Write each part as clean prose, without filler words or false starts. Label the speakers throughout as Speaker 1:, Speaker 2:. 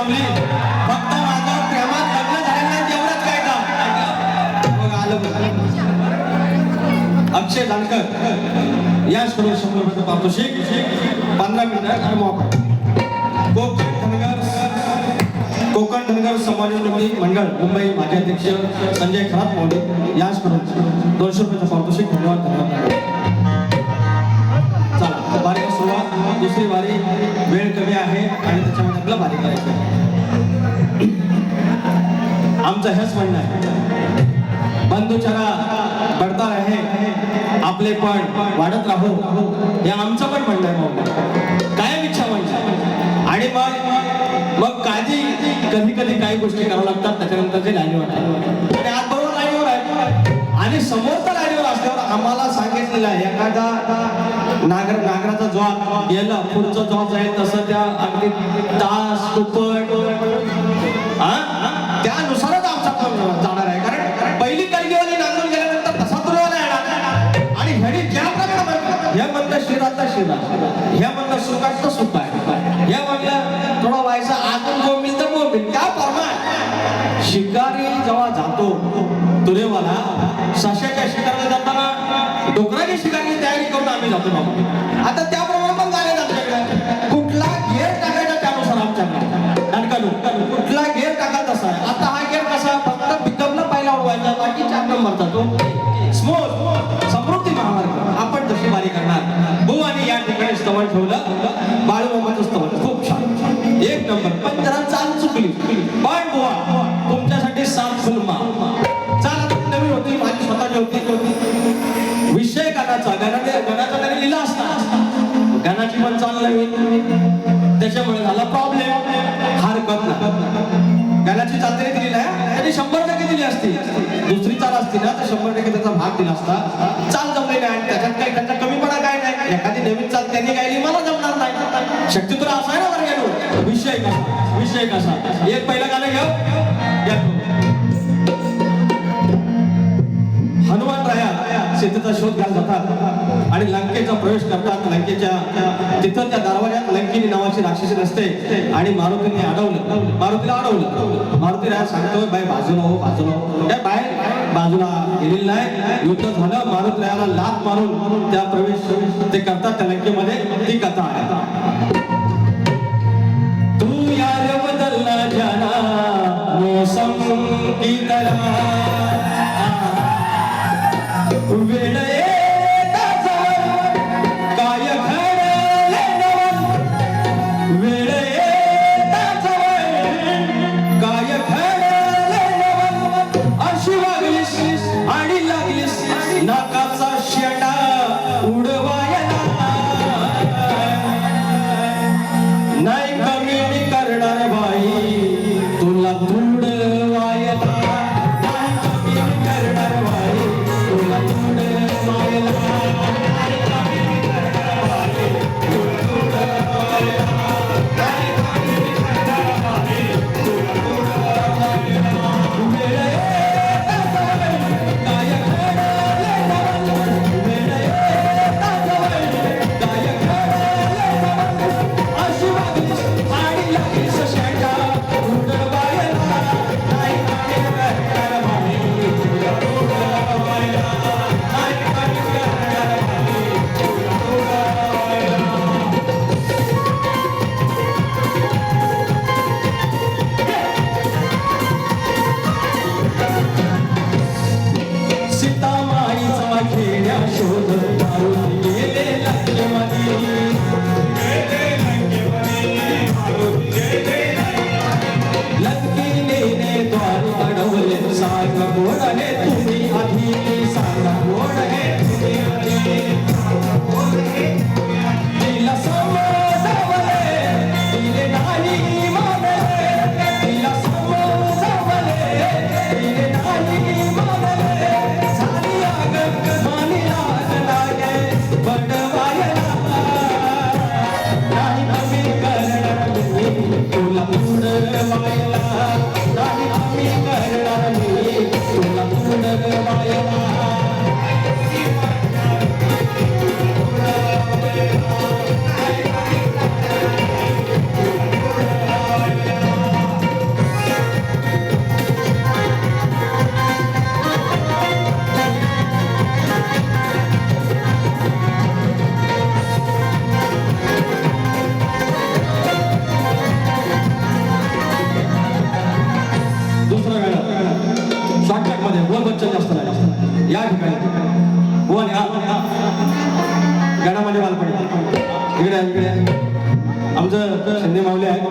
Speaker 1: लावली फक्त माझ्या प्रेमात लग्न झालेलं नाही तेवढंच काय का मग आलं अक्षय जानकर या स्टोरी 100 रुपये पारितोषिक 15 मिनिटं आणि मोकळा कोकण धनगर समाज मंडळ मुंबई माजी अध्यक्ष संजय खरात महोदय याच कडून 200 रुपयाचं पारितोषिक धन्यवाद चला बारी सुरुवात दुसरी बारी वेळ कमी आहे आणि त्याच्यामध्ये आपलं बारी करायचं आमचं हेच म्हणणं आहे बंधुचरा बढता रहे आपले पण वाढत राहू हे आमचं पण म्हणणं आहे कायम इच्छा म्हणणं आणि मग काळजी कधी कधी काही गोष्टी कराव्या लागतात त्याच्यानंतर जे लाईनीवर आणि आज बरोबर लाईनीवर आहे आणि समोरच्या लाईनीवर असल्यावर आम्हाला सांगितलेलं आहे एखादा नागराचा जॉब गेला पुढचा जॉब जाईल तसं त्या अगदी तास दुप्पट त्यानुसारच आमचा जाणार आहे कारण पहिली कलगीवाली नांदून गेल्यानंतर तसा तुरवाला येणार आणि ह्यानी ज्याप्रमाणे हे म्हणलं शिराचा शिरा हे म्हणलं सुखाचं सुख आहे हे म्हणलं थोडा व्हायचा आतून बोंबील तर बोंबील त्या प्रमाणे शिकारी जेव्हा जातो तुरेवाला सशाच्या शिकारीला जाताना डोकराची शिकारीची तयारी करून आम्ही जातो बाबा आता त्याप्रमाणे पण जाणे आमच्याकडे कुठला गेअर टाकायचा त्यानुसार आमच्याकडे कुठला गेअर टाकायचा असा आहे आता हा गेअर कसा फक्त पिकअपला पहिला उडवायचा बाकी 4 नंबरचा तो स्मूथ समृद्धी महामार्ग आपण जशी वारी करणार भाऊ आणि या ठिकाणी स्तवन ठेवलं बाळूमामाचं स्तवन खूप छान 1 नंबर पण जरा चाल चुकली पण बुवा तुमच्यासाठी 7 फुलमा चाल नवीन होती माझी स्वतःची होती विषय गाण्याचा गाण्याचा त्याने लिहिला असता गाण्याची पण चाल नवीन त्याच्यामुळे झाला प्रॉब्लेम हरकत नाही गाण्याची चाल तरी दिली नाही त्याने 100% दिली असती दुसरी चाल असती ना तर 100% त्याचा भाग दिला असता चाल जमली नाही त्याच्यात काही त्यांचा कमीपणा काय नाही एखादी नवीन चाल त्यांनी गायली मला जमणार नाही शक्ती तुला असा आहे ना बरं गेलो विषय कसा एक पहिलं गाणं घेऊ हनुमान राया सीतेचा शोध घ्यायला जातात आणि लंकेचा प्रवेश करतात लंकेच्या तिथं त्या दरवाजात लंकिनी नावाची राक्षसी नसते आणि मारुतीने मारुतीला अडवलं मारुती राया सांगतोय बाय बाजूला हो त्या बाहेर बाजूला गेलेली नाही युद्ध झालं मारुती रायाला लाथ मारून त्या प्रवेश ते करतात त्या लंकेमध्ये ती कथा आहे तू यार बदलना जाना मौसम की तरह वेळ येता जवळ काय घडले नवल वेळ येता जवळ काय घडले नवल अशी वागलीस आणि लागलीस नाकाचा शेंडा उडवायला नाही कमी करणार बाई तुला तुडवायला नाही कमी करणार बाई तुला तुडवायला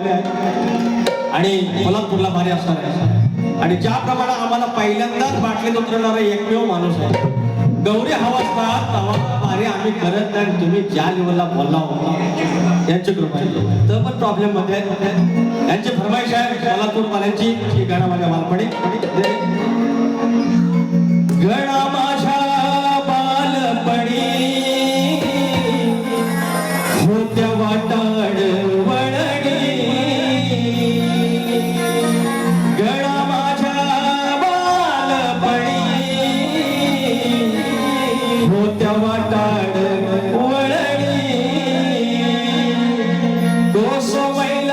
Speaker 1: आहेत आणि कोल्हापूरला भारी असणार आहे आणि ज्याप्रमाणे आम्हाला पहिल्यांदाच बाटलीत उतरणारा एकमेव माणूस आहे गौरी हवा असतात तवा भारी आम्ही करत नाही आणि तुम्ही ज्या लेवलला बोलला होता यांची कृपा आहे तर पण प्रॉब्लेम मध्ये यांची फरमाईश आहे कोल्हापूरवाल्यांची की गाणं माझ्या बालपणी गणा माझ्या बालपणी होत्या वाटाड वळणी गणा माझ्या बालपणी होत्या वाटाड वळणी दोस मैल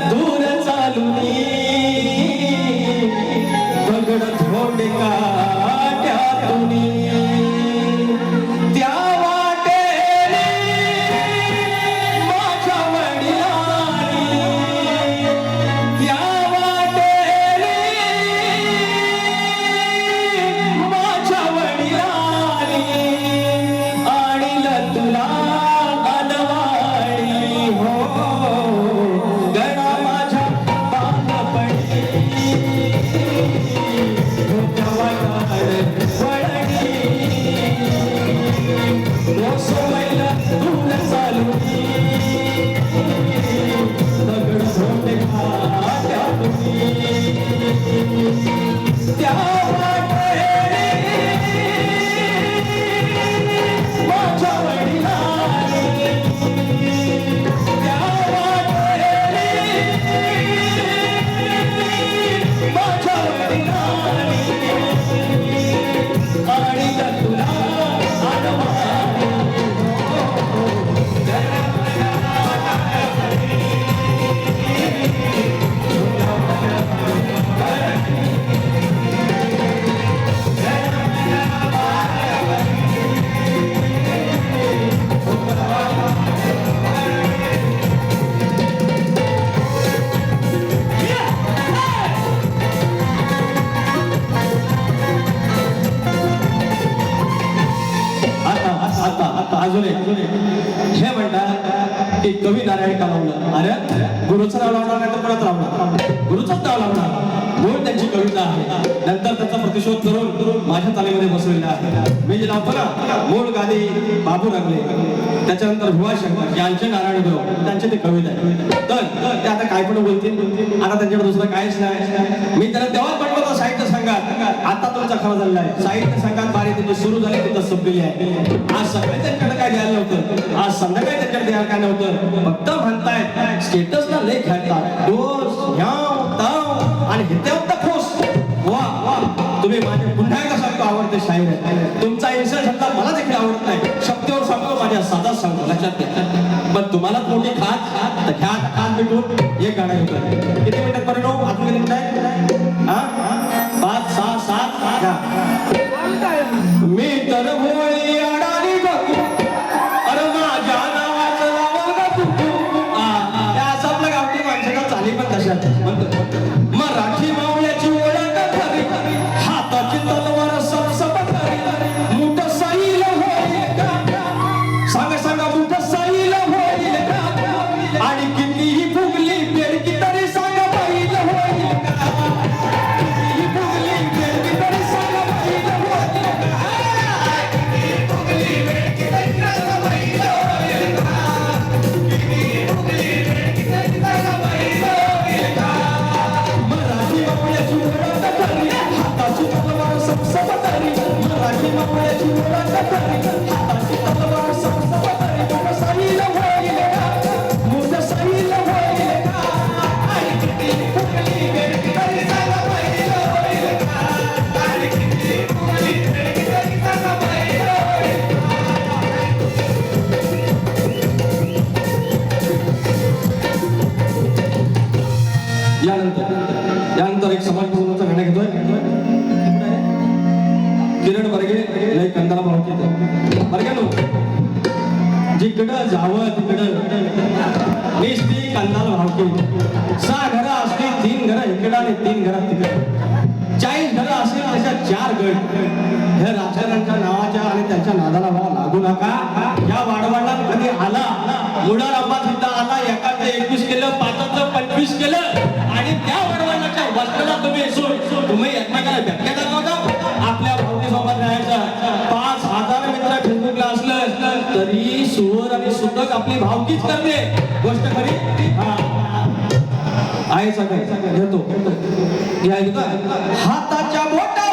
Speaker 1: दूर चालुनी दगड थोडे का अजून हे म्हणतात की कवी नारायण का लावलं अरे गुरुचं नाव लावणार नाही तर परत लावणार गुरुचंच नाव लावणार म्हणून त्यांची कविता आहे नंतर त्याचा प्रतिशोध करून माझ्या तालीमध्ये बसवलेला आहे मी जे लावतो ना मूळ गादी बाबू रंगले त्याच्यानंतर भुवाशंकर यांचे नारायण गुरु त्यांचे ते कविता आहे तर ते आता काय पण बोलतील आता त्यांच्याकडे दुसरं काहीच नाही मी त्यांना तेव्हा म्हणलं होतं साहित्य संघात आता तुमचा खरं झालेला आहे साहित्य संघात बारी तिथे सुरू झाली तिथं संपलेली आहे आज सकाळी त्यांच्याकडे काय द्यायला नव्हतं आज संध्याकाळी त्यांच्याकडे द्यायला काय नव्हतं फक्त म्हणतायत स्टेटसला लेख घालतात डोस ह्याव ताव आणि हित्यावता फोस वा वा तुम्ही माझे पुन्हा एकदा सांगतो आवडते शाहीर आहे तुमचा इन्सर्ट शब्द मला देखील आवडत नाही शब्दावर सांगतो माझ्या साधाच सांगतो लक्षात घ्या पण तुम्हाला मोठी खात तर ख्यात खात भेटून एक गाणं होतं किती मिनिटात परिणाम अजून किती मिनिट आहे हा 5 6 7 मी तर भोळी अडाणी बघू अरे माझ्या नावाचं नाव बघू असं आपल्या गावठी माणसाला चाली पण तशात मराठी मावळ्याची ओळख खरी हाताची तलवार सबसब करी मुठ सैल होईल का सांगा सांगा मुठ सैल होईल का आणि कितीही फुगली बेडकी तरी सांगा बैल होईल का कितीही फुगली बेडकी तरी सांगा बैल होईल का कितीही फुगली बेडकी तरी सांगा बैल होईल का कितीही फुगली बेडकी तरी सांगा बैल होईल का मराठी मावळ्याची ओळख खरी हाताची तलवार सबसब करी मराठी मावळ्याची ओळख खरी हाताची तलवार सबसब करी मुठ सैल होईल का मुठ सैल होईल का आणि कितीही फुगली बेडकी तरी सांगा बैल होईल का आणि कितीही फुगली बेडकी तरी सांगा बैल होईल यानंतर एक समाज भवनाचं गाणं घेतोय किरण बर्गे लय कंदाला भावकी बर्गे जिकडं जावं तिकडं नुसती कंदाला भावकी 6 घरं असली 3 घरं इकडं आणि 3 घरं तिकडं 40 घरं असली त्याच्या 4 गट हे राजकारणाच्या नावाच्या आणि त्याच्या नादाला लागू नका या वाडवाडला कधी आला मुळा रंबा तिथं आला, एकाचं 21 केलं, पाचाचं 25 केलं आणि त्या वडवळणाच्या वस्त्राला तुम्ही एकमेकाला धक्के दाखवता. आपल्या भावनेसोबत राहायचं. 5,000 मित्र फेसबुकला असलं तरी सुवर आणि सुतक आपली भावकीच करते. गोष्ट खरी आहे. सगळं घेतो हाताच्या बोटा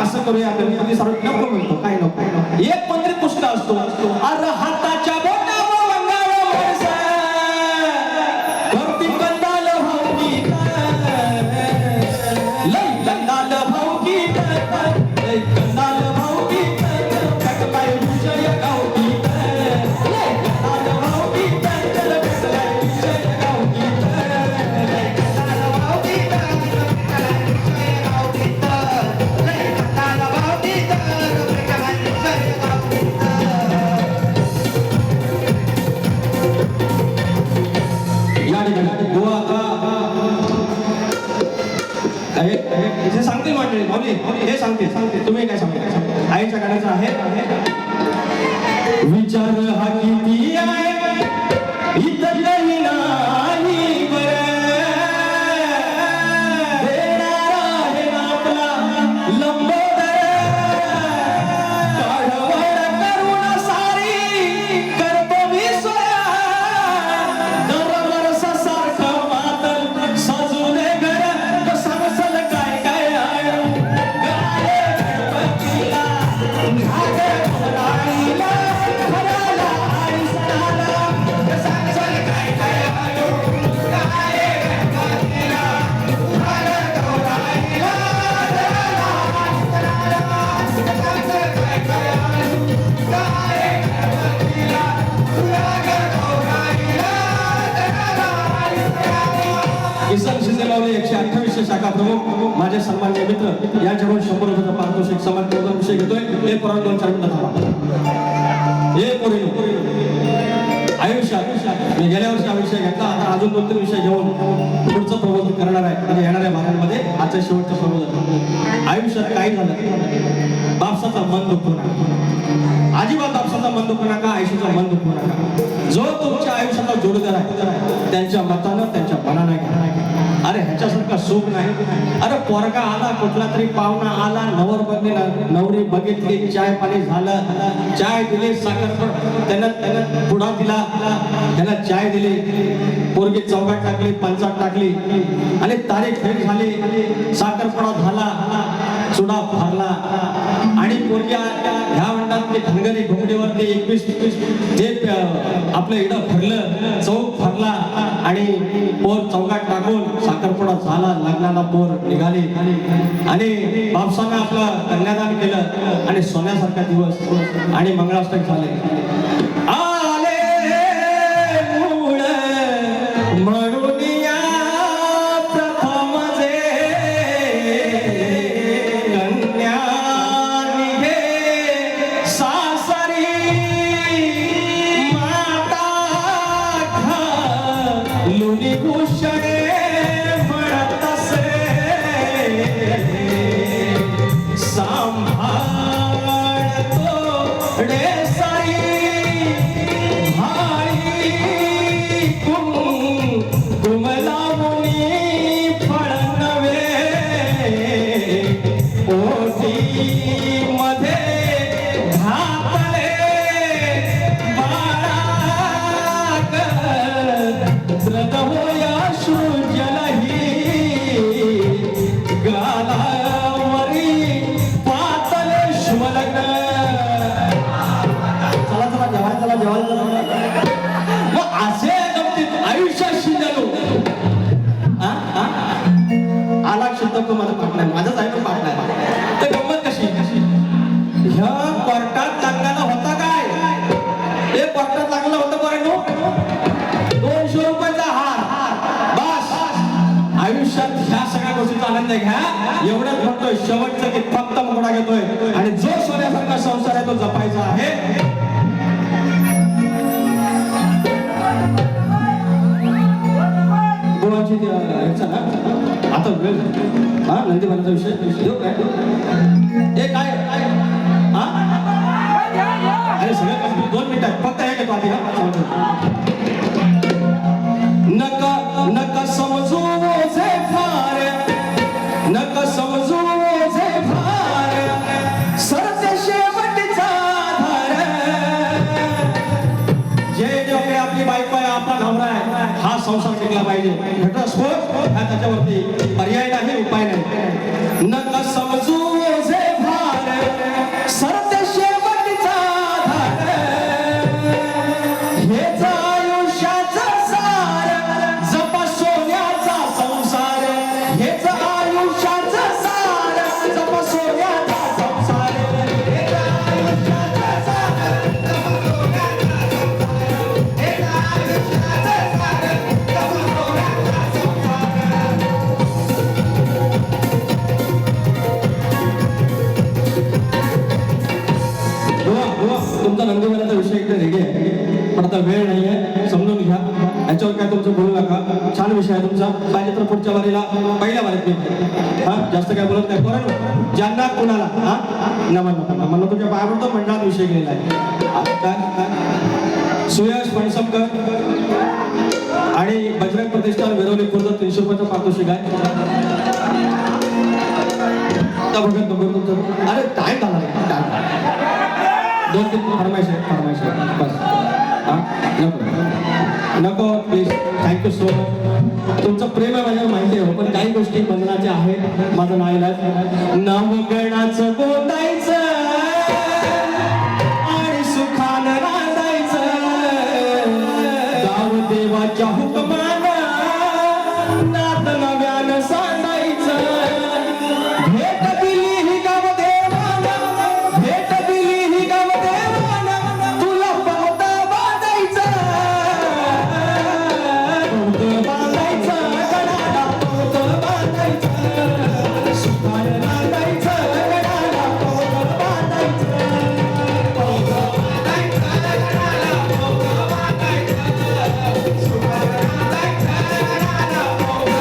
Speaker 1: असं करूया आपण सार्वजनिक नको म्हणतो. काय नको, एक मंत्री पुष्ट असतो. अरे हाताच्या बोटावर मंगाळ माणसा भक्ती कंदाल भावगीत लय कंदाल भावगीत लय कंदाल भावगीत कटलाय विजय गावगीत लय कंदाल भावगीत कटलाय विजय गावगीत लय कंदाल भावगीत कटलाय विजय गावगीत हे सांगते मंडळी. हे सांगते तुम्ही काय सांगते. आईच्या गाण्याचं आहे विचार हा किती आहे इथं काही नाही देणारा आहे ना आपला लंबोदर काढवड करुण सारी करतो विसरा दरवर्ष सारखं मातल सजूने घर समजल काय काय आहे गाये गणपतीला घाटे राणीला खराला आणि सणाला समजल काय काय आहे गाये गणपतीला घाटे राणीला खराला आणि सणाला समजल काय काय आहे गाये गणपतीला घाटे राणीला खराला आणि सणाला. किसन शिंदे माऊली 128 शाखा प्रमुख माझे सन्माननीय मित्र यांच्याकडून 100 रुपयाचा पारितोषिक समान प्रोग्राम विषय घेतोय. एक पोरांनो 2-4 मिनिटं थांबा. एक पोरीनो आयुष्यात मी गेल्या वर्षी हा विषय घेतला. आता अजून 2-3 विषय घेऊन पुढचं प्रबोधन करणार आहे. म्हणजे येणाऱ्या भागांमध्ये आजच्या शेवटचं प्रबोधन. आयुष्यात काय झालं बापसाचा मन दुखू नका. अजिबात बापसाचा मन दुखू नका. आयुष्याचा मन दुखू नका. जो तुमच्या आयुष्याचा जोडीदार आहे त्यांच्या मतानं त्यांच्या मनानं घ्या. अरे ह्याच्यासारखं सुख नाही. अरे पोरगा आला, कुठला तरी पाहुणा आला, नवर बघितला, नवरी बघितली, चाय पाणी झालं, चाय दिली, साखर त्यानं पुढा दिला, त्याला चाय दिली, पोरगी चौघात टाकली, पंचात टाकली आणि तारीख फिक्स झाली, साखरपुडा झाला, चुडा फारला आणि पोरगी ह्या म्हणतात की धनगरी घोंगडीवरती 21 ते आपलं इडं भरलं, चौक भरला आणि पोर चौघात टाकून साखरपुडा झाला, लग्नाला पोर निघाली आणि बापसानं आपलं कन्यादान केलं आणि सोन्यासारखा दिवस आणि मंगळाष्टक झाले. आले मूळ म्हणून या प्रथम जे कन्या निघे सासरी माता लुनी भूषणे म्हणत असे सांभाळतो रे साई भाई कुमला मुनी फळ नवे ओटी मध्ये घातले बाळाक द्रद होया सृजलही गालावरी पातले श्वलग्न. चला जेवायला मग असे गमतीत आयुष्याशी झालो. आला शब्द माझा पाठ नाही, माझाच आहे पण पाठ नाही. तर गंमत कशी ह्या कोर्टात लागणारा होता काय. हे कोर्टात लागलं होतं बरं 200 रुपयाचा हार. बस आयुष्यात ह्या सगळ्या गोष्टीचा आनंद घ्या. एवढंच म्हणतोय शेवटचं की फक्त मुकडा घेतोय आणि जो सोन्यासारखा संसार आहे तो जपायचा आहे. भावाची ह्याचा ना आता वेळ झाला. हा नंदीबाईचा विषय देऊ काय हे काय हा अरे सगळं 2 मिनिटात फक्त हे घेतो आधी हा नका समजू जे फार नका समजू जे फार सरते शेवटचा धार जे जे आपली बायको आहे आपला नवरा आहे हा संसार टिकला पाहिजे घटस्फोट हा त्याच्यावरती पर्याय नाही उपाय नाही नका समजू जे फार सरते शेवटचा धार हेच आयुष्याचा सार जपा सोन्याचा संसार हेच आयुष्याचा सार जपा सोन्याचा संसार हेच आयुष्याचा सार जपा सोन्याचा संसार हेच आयुष्याचा सार जपा सोन्याचा संसार तुमचा नंदीबाईचा विषय एकदा रेडी आहे पण आता वेळ नाही आहे समजून घ्या याच्यावर काय तुमचं बोलू नका छान विषय आहे तुमचा पाहिजे तर पुढच्या वारीला पहिल्या वारीत मी हा जास्त काय बोलत नाही बरं ज्यांना कुणाला हा नमन तुमच्या पायावर मंडळात विषय गेलेला आहे काय सुयश फणसमकर आणि बजरंग प्रतिष्ठान विरवली खुर्द 300 रुपयाचा पारितोषिक आहे बघत तुमचं अरे काय झाला काय 2-3 फरमाईश आहे बस हां नको प्लीज थँक्यू सो मच तुमचं प्रेम आहे माझ्यावर माहिती आहे पण काही गोष्टी बंधनाच्या आहेत माझं नाईलाज नवगणाचं बोलायचं आणि सुखानं रांधायचं गाव देवाच्या हुकमानं नात नव्यानं सांगायचं भेट दिली ही गाव देवानं भेट दिली ही गाव देवानं तुला पावता बांधायचं बांधायचं गडाला पावत बांधायचं सुखानं रांधायचं गडाला पावत बांधायचं पावत बांधायचं गडाला पावत बांधायचं सुखानं रांधायचं गडाला पावत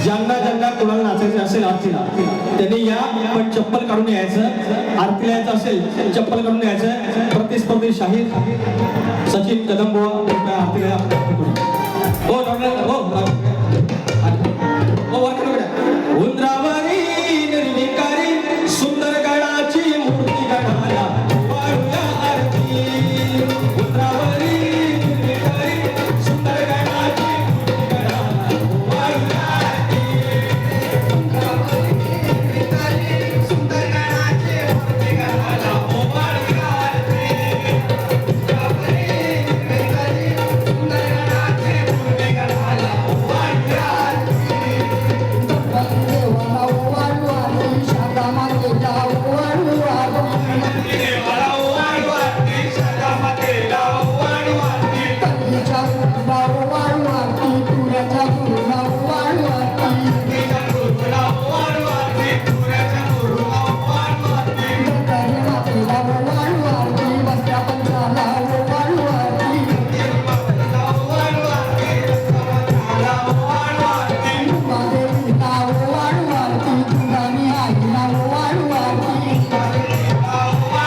Speaker 1: ज्यांना ज्यांना कुणाला नाचायचं असेल आरतीला त्यांनी या पण चप्पल काढून यायचं आरतीला यायचं असेल चप्पल काढून यायचं प्रतिस्पर्धी शाहीर सचिन कदम बुवा आरतीला हो हो